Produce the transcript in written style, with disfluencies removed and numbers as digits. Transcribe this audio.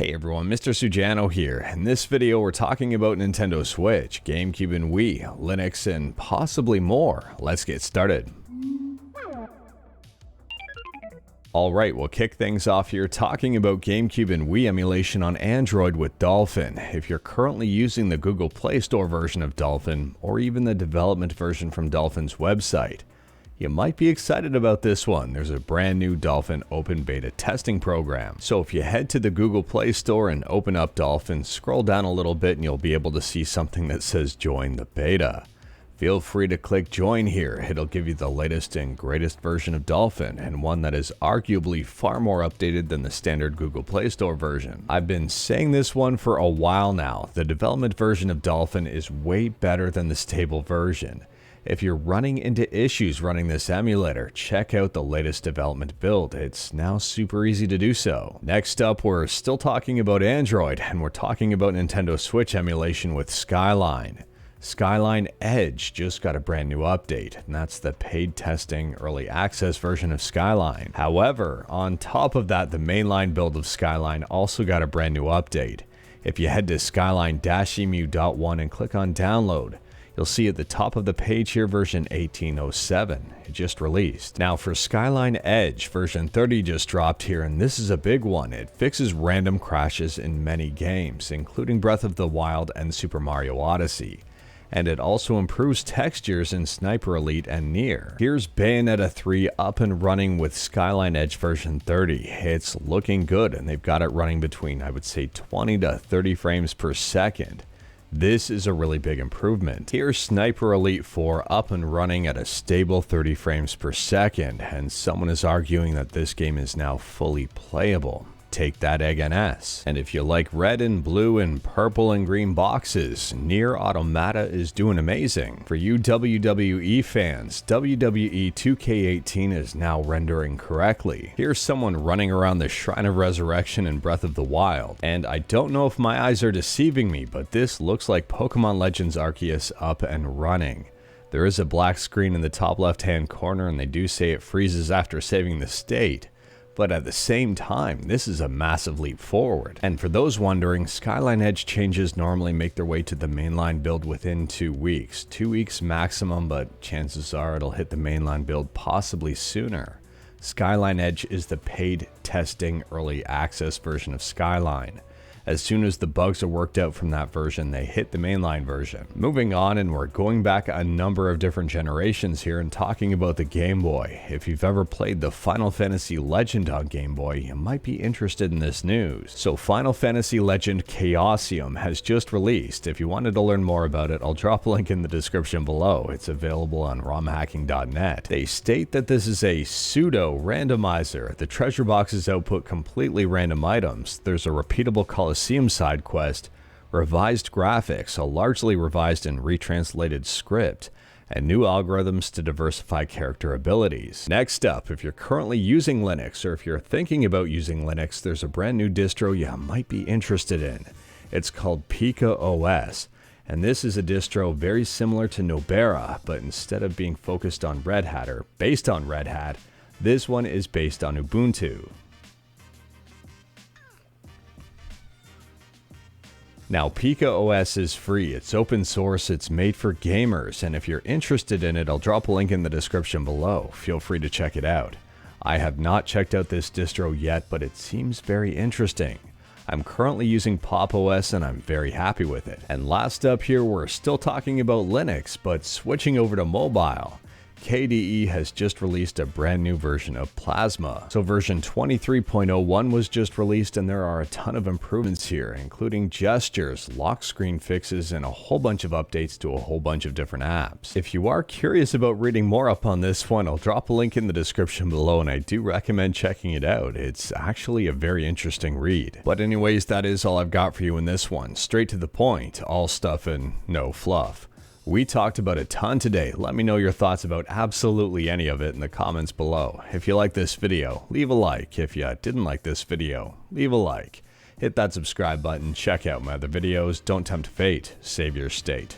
Hey everyone, Mr. Sujano here. In this video we're talking about Nintendo Switch, GameCube and Wii, Linux, and possibly more. Let's get started. Alright, we'll kick things off here talking about GameCube and Wii emulation on Android with Dolphin. If you're currently using the Google Play Store version of Dolphin, or even the development version from Dolphin's website, you might be excited about this one. There's a brand new Dolphin open beta testing program. So if you head to the Google Play Store and open up Dolphin, scroll down a little bit and you'll be able to see something that says join the beta. Feel free to click join here. It'll give you the latest and greatest version of Dolphin, and one that is arguably far more updated than the standard Google Play Store version. I've been saying this one for a while now. The development version of Dolphin is way better than the stable version. If you're running into issues running this emulator, check out the latest development build. It's now super easy to do so. Next up, we're still talking about Android, and we're talking about Nintendo Switch emulation with Skyline. Skyline Edge just got a brand new update, and that's the paid testing early access version of Skyline. However, on top of that, the mainline build of Skyline also got a brand new update. If you head to skyline-emu.1 and click on download, you'll see at the top of the page here version 1807. It just released. Now for Skyline Edge, version 30 just dropped here, and this is a big one. It fixes random crashes in many games, including Breath of the Wild and Super Mario Odyssey. And it also improves textures in Sniper Elite and Nier. Here's Bayonetta 3 up and running with Skyline Edge version 30. It's looking good, and they've got it running between, I would say, 20 to 30 frames per second. This is a really big improvement. Here's Sniper Elite 4 up and running at a stable 30 frames per second, and someone is arguing that this game is now fully playable. Take that, Egg NS. And if you like red and blue and purple and green boxes, Nier Automata is doing amazing. For you WWE fans, WWE 2K18 is now rendering correctly. Here's someone running around the Shrine of Resurrection in Breath of the Wild. And I don't know if my eyes are deceiving me, but this looks like Pokemon Legends Arceus up and running. There is a black screen in the top left-hand corner, and they do say it freezes after saving the state. But at the same time, this is a massive leap forward. And for those wondering, Skyline Edge changes normally make their way to the mainline build within 2 weeks. 2 weeks maximum, but chances are it'll hit the mainline build possibly sooner. Skyline Edge is the paid testing early access version of Skyline. As soon as the bugs are worked out from that version, they hit the mainline version. Moving on, and we're going back a number of different generations here and talking about the Game Boy. If you've ever played the Final Fantasy Legend on Game Boy, you might be interested in this news. So Final Fantasy Legend Chaosium has just released. If you wanted to learn more about it, I'll drop a link in the description below. It's available on romhacking.net. They state that this is a pseudo randomizer. The treasure boxes output completely random items. There's a repeatable Coliseum side quest, revised graphics, a largely revised and retranslated script, and new algorithms to diversify character abilities. Next up, if you're currently using Linux, or if you're thinking about using Linux, there's a brand new distro you might be interested in. It's called PikaOS, and this is a distro very similar to Nobera, but instead of being focused on Red Hat or based on Red Hat, this one is based on Ubuntu. Now, PikaOS is free, it's open source, it's made for gamers, and if you're interested in it, I'll drop a link in the description below. Feel free to check it out. I have not checked out this distro yet, but it seems very interesting. I'm currently using Pop! OS and I'm very happy with it. And last up here, we're still talking about Linux, but switching over to mobile. KDE has just released a brand new version of Plasma. So version 23.01 was just released, and there are a ton of improvements here, including gestures, lock screen fixes, and a whole bunch of updates to a whole bunch of different apps. If you are curious about reading more up on this one, I'll drop a link in the description below, and I do recommend checking it out. It's actually a very interesting read. But anyways, that is all I've got for you in this one. Straight to the point, all stuff and no fluff. We talked about a ton today. Let me know your thoughts about absolutely any of it in the comments below. If you like this video, leave a like. If you didn't like this video, leave a like. Hit that subscribe button, check out my other videos. Don't tempt fate, save your state.